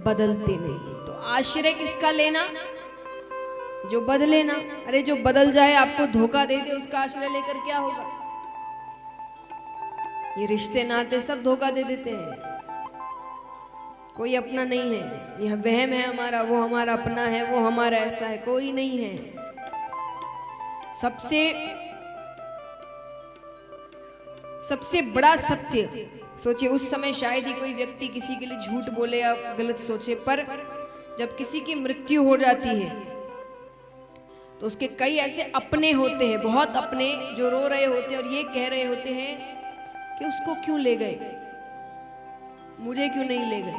बदलते नहीं। तो आश्रय किसका लेना? जो बदले ना। अरे जो बदल जाए, आपको धोखा दे दे, उसका आश्रय लेकर क्या होगा? ये रिश्ते नाते सब धोखा दे देते हैं। कोई अपना नहीं है। यह वहम है हमारा, वो हमारा अपना है, वो हमारा ऐसा है, कोई नहीं है। सबसे बड़ा सत्य, सोचिए उस समय शायद ही कोई व्यक्ति किसी के लिए झूठ बोले या गलत सोचे, पर जब किसी की मृत्यु हो जाती है तो उसके कई ऐसे अपने होते हैं, बहुत अपने, जो रो रहे होते हैं और ये कह रहे होते हैं कि उसको क्यों ले गए, मुझे क्यों नहीं ले गए।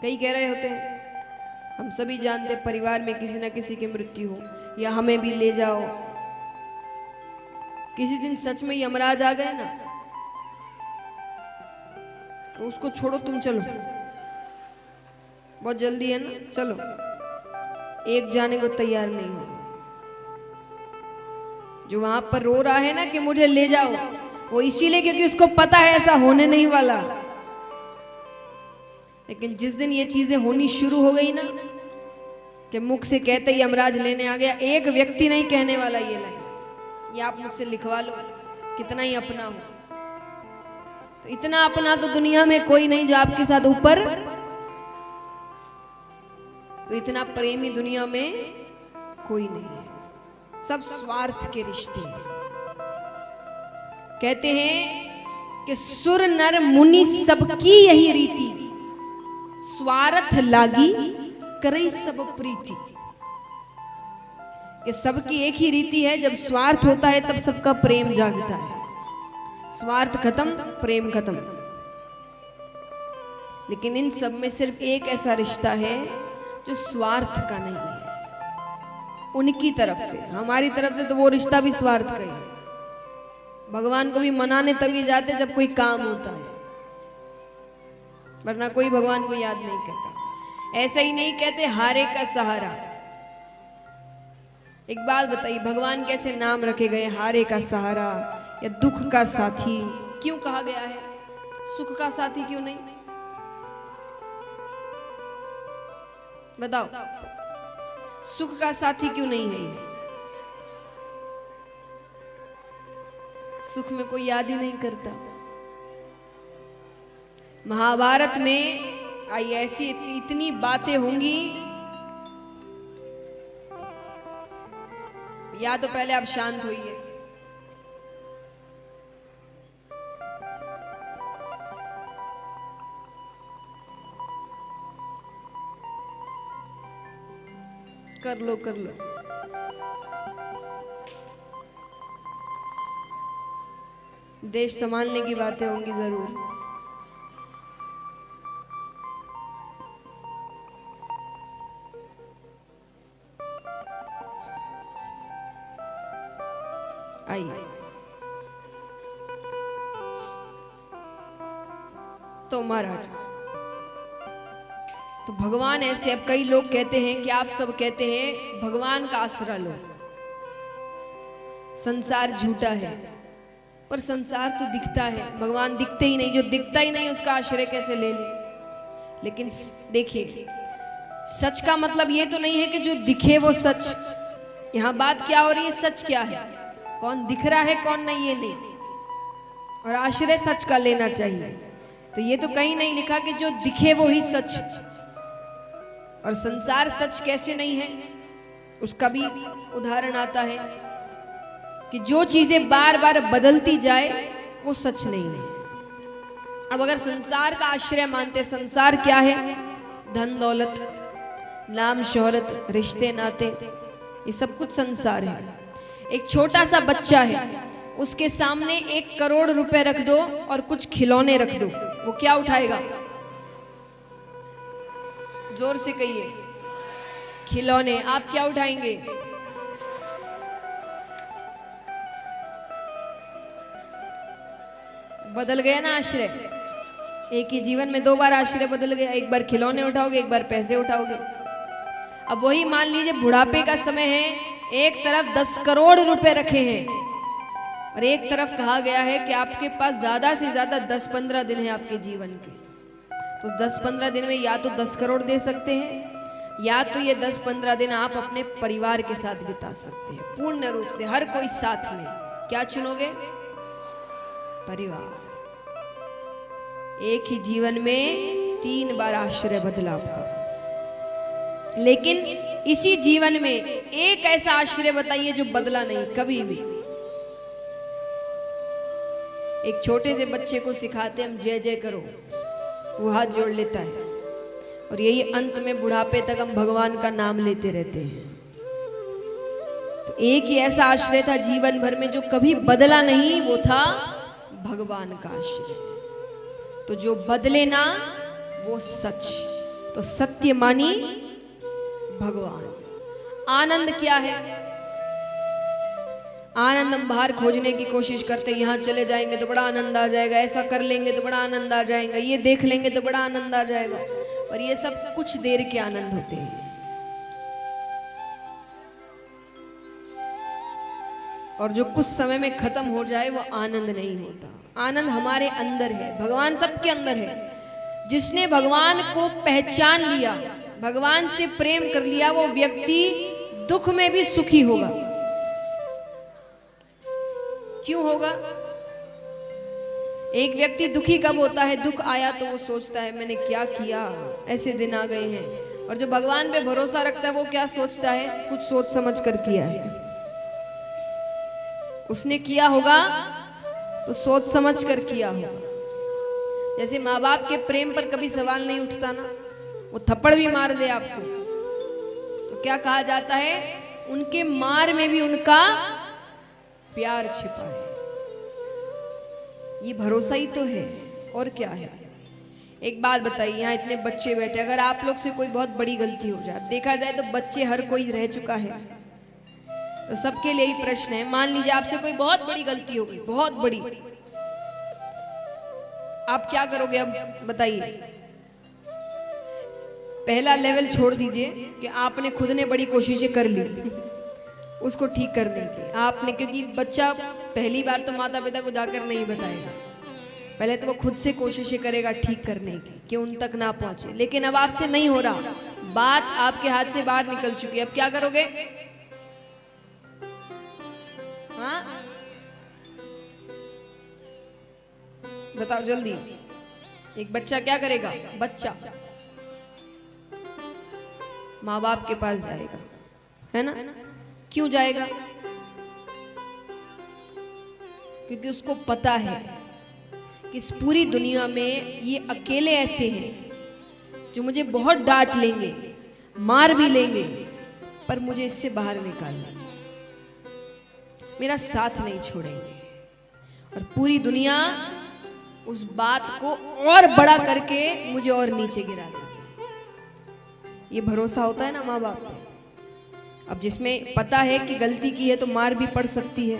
कई कह रहे होते हैं। हम सभी जानते हैं परिवार में किसी ना किसी की मृत्यु हो, या हमें भी ले जाओ। किसी दिन सच में यमराज आ गए ना, तो उसको छोड़ो, तुम चलो, बहुत जल्दी है ना, चलो। एक जाने को तैयार नहीं हो। जो वहां पर रो रहा है ना कि मुझे ले जाओ, वो इसीलिए क्योंकि उसको पता है ऐसा होने नहीं वाला। लेकिन जिस दिन ये चीजें होनी शुरू हो गई ना, कि मुख से कहते ही यमराज लेने आ गया, एक व्यक्ति नहीं कहने वाला ये लाइन। ये आप मुझसे लिखवा लो, कितना ही अपना हो। तो इतना अपना तो दुनिया में कोई नहीं जो आपके साथ ऊपर, तो इतना प्रेमी दुनिया में कोई नहीं है। सब स्वार्थ के रिश्ते हैं। कहते हैं कि सुर नर मुनि सबकी यही रीति, स्वार्थ लागी करई सब प्रीति। कि सबकी एक ही रीति है, जब स्वार्थ होता है तब सबका प्रेम जागता है। स्वार्थ खत्म, प्रेम खत्म। लेकिन इन सब में सिर्फ एक ऐसा रिश्ता है जो स्वार्थ का नहीं है, उनकी तरफ से। हमारी तरफ से तो वो रिश्ता भी स्वार्थ का है। भगवान को भी मनाने तभी जाते जब कोई काम होता है, वरना कोई भगवान को याद नहीं करता। ऐसा ही नहीं कहते हारे का सहारा। एक बात बताइए, भगवान कैसे नाम रखे गए? हारे का सहारा या दुख का साथी क्यों कहा गया है? सुख का साथी क्यों नहीं? बताओ, सुख का साथी क्यों नहीं है? सुख में कोई याद ही नहीं करता। महाभारत में आई ऐसी इतनी बातें होंगी, या तो पहले आप शांत होइए। कर लो कर लो। देश संभालने की बातें होंगी जरूर। आइए। तो महाराज, तो भगवान ऐसे, अब कई लोग कहते हैं कि आप सब कहते हैं भगवान का आसरा लो, संसार झूठा है। पर संसार तो दिखता है, भगवान दिखते ही नहीं। जो दिखता ही नहीं उसका आश्रय कैसे ले ले? लेकिन देखिए, सच का मतलब ये तो नहीं है कि जो दिखे वो सच। यहां बात क्या हो रही है? सच क्या है, कौन दिख रहा है कौन नहीं, ये नहीं। और आश्रय सच का लेना चाहिए। तो ये तो कहीं नहीं लिखा कि जो दिखे वो ही सच। और संसार सच कैसे नहीं है, उसका भी उदाहरण आता है कि जो चीजें बार बार बदलती जाए वो सच नहीं है। अब अगर संसार का आश्रय मानते, संसार क्या है? धन दौलत, नाम शोहरत, रिश्ते नाते, ये सब कुछ संसार है। एक छोटा सा बच्चा है, उसके सामने 1 करोड़ रुपए रख दो और कुछ खिलौने रख दो, वो क्या उठाएगा? जोर से कहिए। खिलौने। आप क्या उठाएंगे? बदल गया ना आश्रय। एक ही जीवन में 2 बार आश्रय बदल गया। एक बार खिलौने उठाओगे, एक बार पैसे उठाओगे। अब वही मान लीजिए बुढ़ापे का समय है, एक तरफ 10 करोड़ रुपए रखे हैं और एक तरफ कहा गया है कि आपके पास ज्यादा से ज्यादा 10-15 दिन है आपके जीवन के। तो 10-15 दिन में या तो 10 करोड़ दे सकते हैं, या तो ये 10-15 दिन आप अपने परिवार के साथ बिता सकते हैं पूर्ण रूप से, हर कोई साथ में। क्या चुनोगे? परिवार। एक ही जीवन में 3 बार आश्रय बदला आपका, लेकिन इसी जीवन में एक ऐसा आश्रय बताइए जो बदला नहीं कभी भी। एक छोटे से बच्चे को सिखाते हम जय जय करो, वो हाथ जोड़ लेता है, और यही अंत में बुढ़ापे तक हम भगवान का नाम लेते रहते हैं। तो एक ही ऐसा आश्रय था जीवन भर में जो कभी बदला नहीं, वो था भगवान का आश्रय। तो जो बदले ना वो सच, तो सत्य मानी भगवान। आनंद क्या है? आनंद हम बाहर खोजने की कोशिश करते हैं, यहाँ चले जाएंगे तो बड़ा आनंद आ जाएगा, ऐसा कर लेंगे तो बड़ा आनंद आ जाएगा, ये देख लेंगे तो बड़ा आनंद आ जाएगा, और ये सब कुछ देर के आनंद होते हैं। और जो कुछ समय में खत्म हो जाए वो आनंद नहीं होता। आनंद हमारे अंदर है, भगवान सबके अंदर है। जिसने भगवान को पहचान लिया, भगवान से प्रेम कर लिया, वो व्यक्ति दुख में भी सुखी होगा। क्यों होगा? एक व्यक्ति दुखी कब होता है? दुख आया तो वो सोचता है मैंने क्या किया, ऐसे दिन आ गए हैं। और जो भगवान पे भरोसा रखता है वो क्या सोचता है? कुछ सोच समझ कर किया है, उसने किया होगा तो सोच समझ कर किया होगा। जैसे माँ बाप के प्रेम पर कभी सवाल नहीं उठता ना, वो थप्पड़ भी मार दे आपको तो क्या कहा जाता है? उनके मार में भी उनका प्यार छिपा है। ये भरोसा ही तो है, और क्या है? एक बात बताइए, यहाँ इतने बच्चे बैठे, अगर आप लोग से कोई बहुत बड़ी गलती हो जाए, देखा जाए तो बच्चे हर कोई रह चुका है, तो सबके लिए ही प्रश्न है। मान लीजिए आपसे कोई बहुत बड़ी गलती हो गई, बहुत बड़ी, आप क्या करोगे? अब बताइए। पहला लेवल छोड़ दीजिए कि आपने खुद ने बड़ी कोशिशें कर ली उसको ठीक करने की आपने, क्योंकि बच्चा पहली बार तो माता पिता को जाकर नहीं बताएगा, पहले तो वो खुद से कोशिशें करेगा ठीक करने की कि उन तक ना पहुंचे। लेकिन अब आपसे नहीं हो रहा, बात आपके हाथ से बाहर निकल चुकी है, अब क्या करोगे? हाँ बताओ जल्दी। एक बच्चा क्या करेगा? बच्चा माँ बाप के पास जाएगा, है ना? क्यों जाएगा? क्योंकि उसको पता है कि इस पूरी दुनिया में ये अकेले ऐसे हैं जो मुझे बहुत डांट लेंगे, मार भी लेंगे, पर मुझे इससे बाहर निकाल लेंगे, मेरा साथ नहीं छोड़ेंगे। और पूरी दुनिया उस बात को और बड़ा करके मुझे और नीचे गिरा देगी। ये भरोसा होता है ना माँ बाप। अब जिसमें पता है कि गलती की है तो मार भी पड़ सकती है,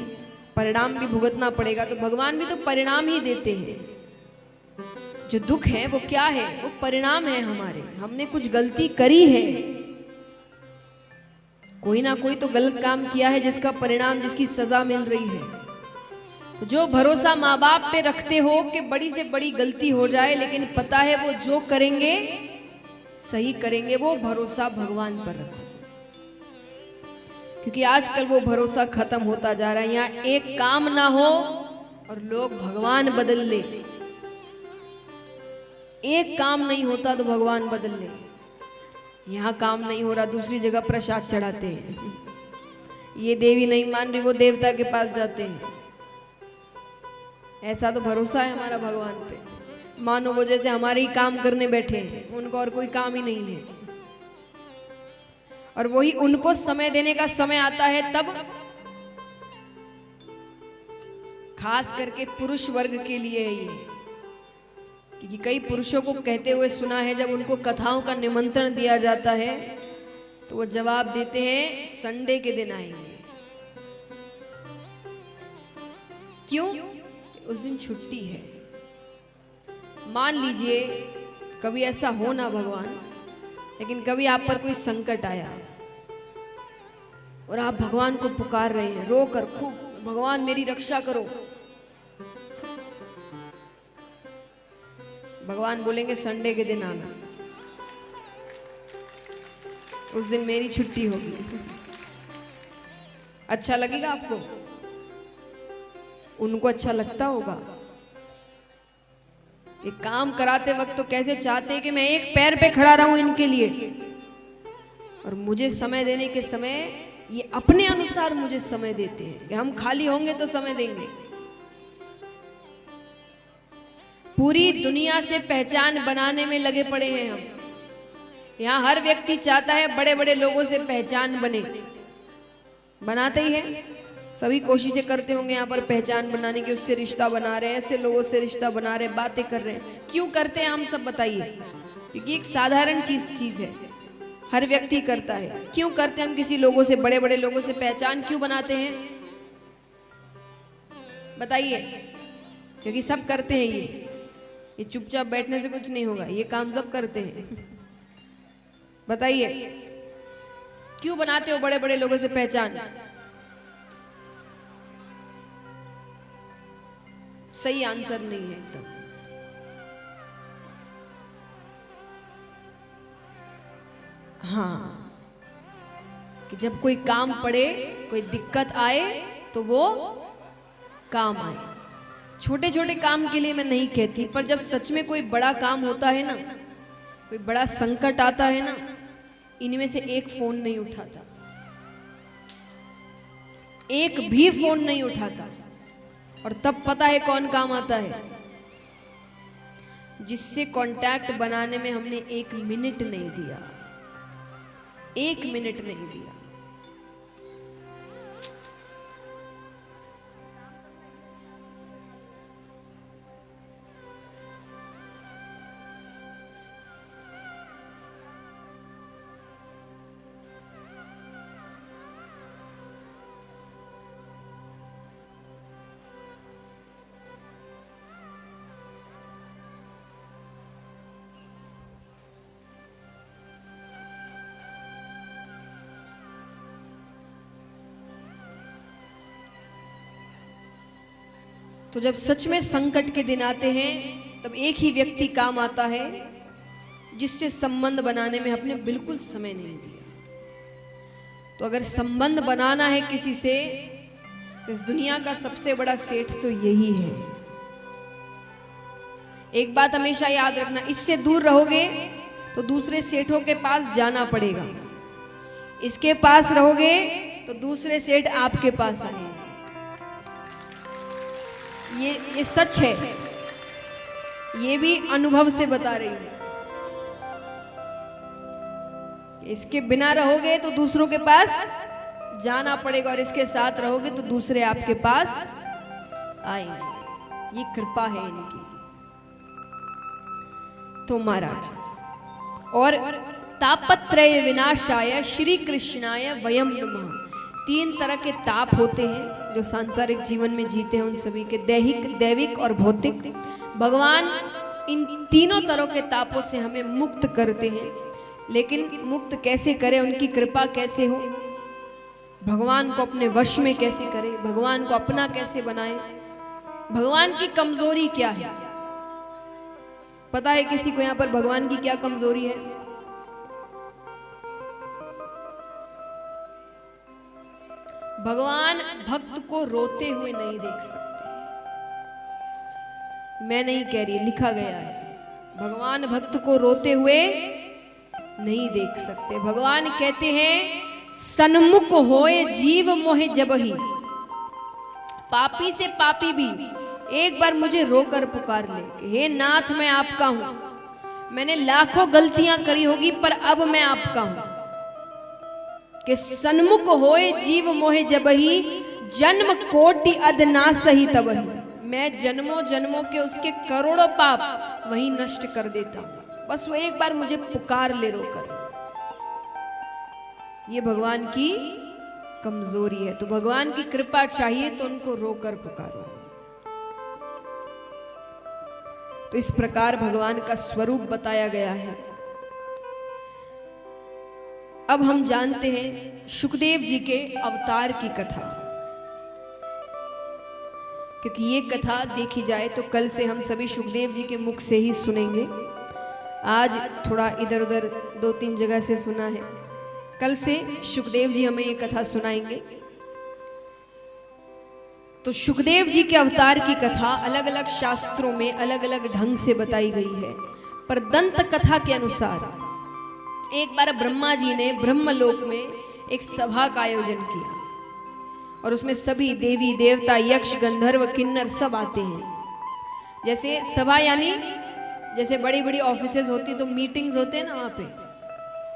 परिणाम भी भुगतना पड़ेगा, तो भगवान भी तो परिणाम ही देते हैं। जो दुख है वो क्या है? वो परिणाम है हमारे, हमने कुछ गलती करी है, कोई ना कोई तो गलत काम किया है जिसका परिणाम, जिसकी सजा मिल रही है। तो जो भरोसा माँ बाप पे रखते हो कि बड़ी से बड़ी गलती हो जाए लेकिन पता है वो जो करेंगे सही करेंगे, वो भरोसा भगवान पर रखो। क्योंकि आजकल वो भरोसा खत्म होता जा रहा है। यहाँ एक काम ना हो और लोग भगवान बदल ले, एक काम नहीं होता तो भगवान बदल ले। यहाँ काम नहीं हो रहा, दूसरी जगह प्रसाद चढ़ाते हैं, ये देवी नहीं मान रही, वो देवता के पास जाते हैं। ऐसा तो भरोसा है हमारा भगवान पे, मानो वो जैसे हमारे ही काम करने बैठे हैं, उनको और कोई काम ही नहीं है। और वही उनको समय देने का समय आता है तब, खास करके पुरुष वर्ग के लिए है ये, क्योंकि कई पुरुषों को कहते हुए सुना है जब उनको कथाओं का निमंत्रण दिया जाता है तो वो जवाब देते हैं संडे के दिन आएंगे। क्यों? उस दिन छुट्टी है। मान लीजिए कभी ऐसा हो ना भगवान, लेकिन कभी आप पर कोई संकट आया और आप भगवान को पुकार रहे हैं रो कर खूब, भगवान मेरी रक्षा करो। भगवान बोलेंगे संडे के दिन आना, उस दिन मेरी छुट्टी होगी। अच्छा लगेगा आपको? उनको अच्छा लगता होगा। ये काम कराते वक्त तो कैसे चाहते हैं कि मैं एक पैर पे खड़ा रहूं इनके लिए, और मुझे समय देने के समय ये अपने अनुसार मुझे समय देते हैं कि हम खाली होंगे तो समय देंगे। पूरी दुनिया से पहचान बनाने में लगे पड़े हैं हम। यहाँ हर व्यक्ति चाहता है बड़े बड़े लोगों से पहचान बने, बनाते ही है। सभी कोशिशें करते होंगे यहाँ पर पहचान बनाने की, उससे रिश्ता बना रहे हैं, ऐसे लोगों से रिश्ता बना रहे हैं, बातें कर रहे हैं। क्यों करते हैं हम सब बताइए? क्योंकि एक साधारण चीज है, हर व्यक्ति करता है। क्यों करते हैं हम किसी लोगों से, बड़े बड़े लोगों से पहचान क्यों बनाते हैं बताइए? क्योंकि सब करते हैं ये चुपचाप बैठने से कुछ नहीं होगा, ये काम सब करते हैं। बताइए क्यों बनाते हो बड़े बड़े लोगों से पहचान? सही आंसर नहीं है एकदम। हाँ, कि जब कोई काम पड़े, कोई दिक्कत आए तो वो काम आए। छोटे छोटे काम के लिए मैं नहीं कहती, पर जब सच में कोई बड़ा काम होता है ना, कोई बड़ा संकट आता है ना, इनमें से एक फोन नहीं उठाता, एक भी फोन नहीं उठाता। और तब पता है कौन काम आता है? जिससे कांटेक्ट बनाने में हमने 1 मिनट नहीं दिया, 1 मिनट नहीं दिया। तो जब सच में संकट के दिन आते हैं, तब एक ही व्यक्ति काम आता है जिससे संबंध बनाने में आपने बिल्कुल समय नहीं दिया। तो अगर संबंध बनाना है किसी से, तो इस दुनिया का सबसे बड़ा सेठ तो यही है। एक बात हमेशा याद रखना, इससे दूर रहोगे तो दूसरे सेठों के पास जाना पड़ेगा, इसके पास रहोगे तो दूसरे सेठ आपके पास आएंगे। ये सच है, ये भी अनुभव से बता रही हूं। इसके बिना रहोगे तो दूसरों के पास जाना पड़ेगा, और इसके साथ रहोगे तो दूसरे आपके पास आएंगे। ये कृपा है इनकी। तो महाराज, और तापत्रय विनाशाय श्री कृष्णाय वयम नमः। 3 तरह के ताप होते हैं जो सांसारिक जीवन में जीते हैं, उन सभी के दैहिक, दैविक और भौतिक। भगवान इन तीनों तरह के तापों से हमें मुक्त करते हैं। लेकिन मुक्त कैसे करें, उनकी कृपा कैसे हो, भगवान को अपने वश में कैसे करें, भगवान को अपना कैसे बनाएं, भगवान की कमजोरी क्या है? पता है किसी को यहाँ पर भगवान की क्या कमजोरी है? भगवान भक्त को रोते हुए नहीं देख सकते। मैं नहीं कह रही, लिखा गया है। भगवान भक्त को रोते हुए नहीं देख सकते। भगवान कहते हैं, सन्मुख होए जीव मोहे जबहि। पापी से पापी भी एक बार मुझे रोकर पुकार ले कि हे नाथ, मैं आपका हूं, मैंने लाखों गलतियां करी होगी पर अब मैं आपका हूं। कि सन्मुख होए जीव मोहे जबहि, जन्म कोटि अदनासहि तबहि। मैं जन्मों जन्मों के उसके करोड़ों पाप वही नष्ट कर देता हूं, बस वो एक बार मुझे पुकार ले रोकर। ये भगवान की कमजोरी है। तो भगवान की कृपा चाहिए तो उनको रोकर पुकारो। तो इस प्रकार भगवान का स्वरूप बताया गया है। अब हम जानते हैं सुखदेव जी के अवतार की कथा, क्योंकि ये कथा देखी जाए तो कल से हम सभी सुखदेव जी के मुख से ही सुनेंगे। आज थोड़ा इधर उधर 2-3 जगह से सुना है, कल से सुखदेव जी हमें ये कथा सुनाएंगे। तो सुखदेव जी के अवतार की कथा अलग अलग शास्त्रों में अलग अलग ढंग से बताई गई है, पर दंत कथा के अनुसार एक बार ब्रह्मा जी ने ब्रह्मलोक में एक सभा का आयोजन किया और उसमें सभी देवी देवता यक्ष गंधर्व किन्नर सब आते हैं। जैसे सभा यानी जैसे बड़ी बड़ी ऑफिसेज होती तो मीटिंग्स होते हैं ना वहाँ पे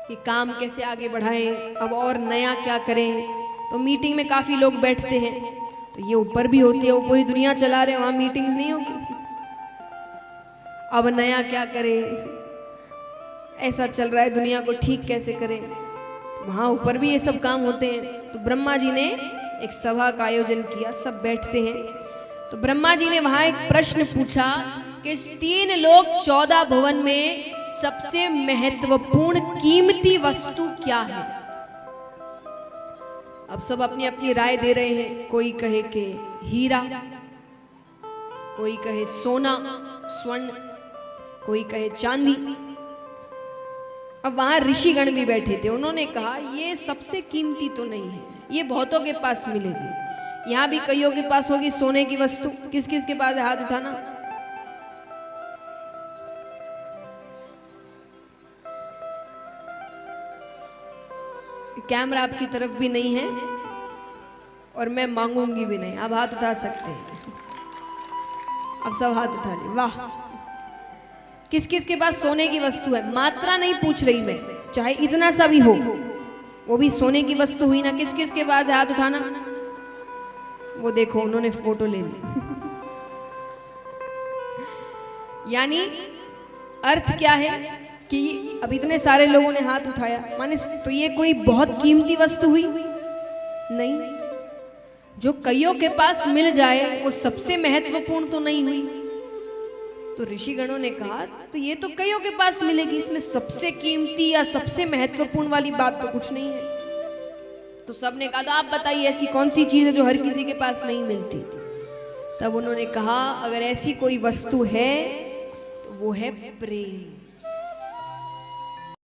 कि काम कैसे आगे बढ़ाएं, अब और नया क्या करें, तो मीटिंग में काफी लोग बैठते हैं। तो ये ऊपर भी होती है, वो पूरी दुनिया चला रहे, वहां मीटिंग्स नहीं होगी, अब नया क्या करें, ऐसा चल रहा है दुनिया को ठीक कैसे करें, वहां ऊपर भी ये सब काम होते हैं। तो ब्रह्मा जी ने एक सभा का आयोजन किया, सब बैठते हैं। तो ब्रह्मा जी ने वहां एक प्रश्न पूछा कि 3 लोक 14 भवन में सबसे महत्वपूर्ण कीमती वस्तु क्या है। अब सब अपनी अपनी राय दे रहे हैं, कोई कहे कि हीरा, कोई कहे सोना स्वर्ण, कोई कहे चांदी। अब वहां ऋषिगण भी बैठे थे, उन्होंने कहा ये सबसे कीमती तो नहीं है, ये बहुतों के पास मिलेगी। यहां भी कईयों के पास होगी सोने की वस्तु, किस किस के पास है हाथ उठाना। कैमरा आपकी तरफ भी नहीं है और मैं मांगूंगी भी नहीं, आप हाथ उठा सकते हैं। अब सब हाथ उठा लिए, वाह। किस किस के पास सोने की वस्तु है, मात्रा नहीं पूछ रही मैं, चाहे इतना सा भी हो, वो भी सोने की वस्तु हुई ना। किस किस के पास है हाथ उठाना। वो देखो उन्होंने फोटो ले ली। यानी अर्थ क्या है कि अब इतने सारे लोगों ने हाथ उठाया, माने तो ये कोई बहुत कीमती वस्तु हुई नहीं। जो कईयों के पास मिल जाए वो सबसे महत्वपूर्ण तो नहीं हुई। तो ऋषिगणों ने कहा तो ये तो कईयों के पास मिलेगी, इसमें सबसे कीमती या सबसे महत्वपूर्ण वाली बात तो कुछ नहीं है। तो सबने कहा तो आप बताइए ऐसी कौन सी चीज है जो हर किसी के पास नहीं मिलती। तब उन्होंने कहा अगर ऐसी कोई वस्तु है तो वो है प्रेम।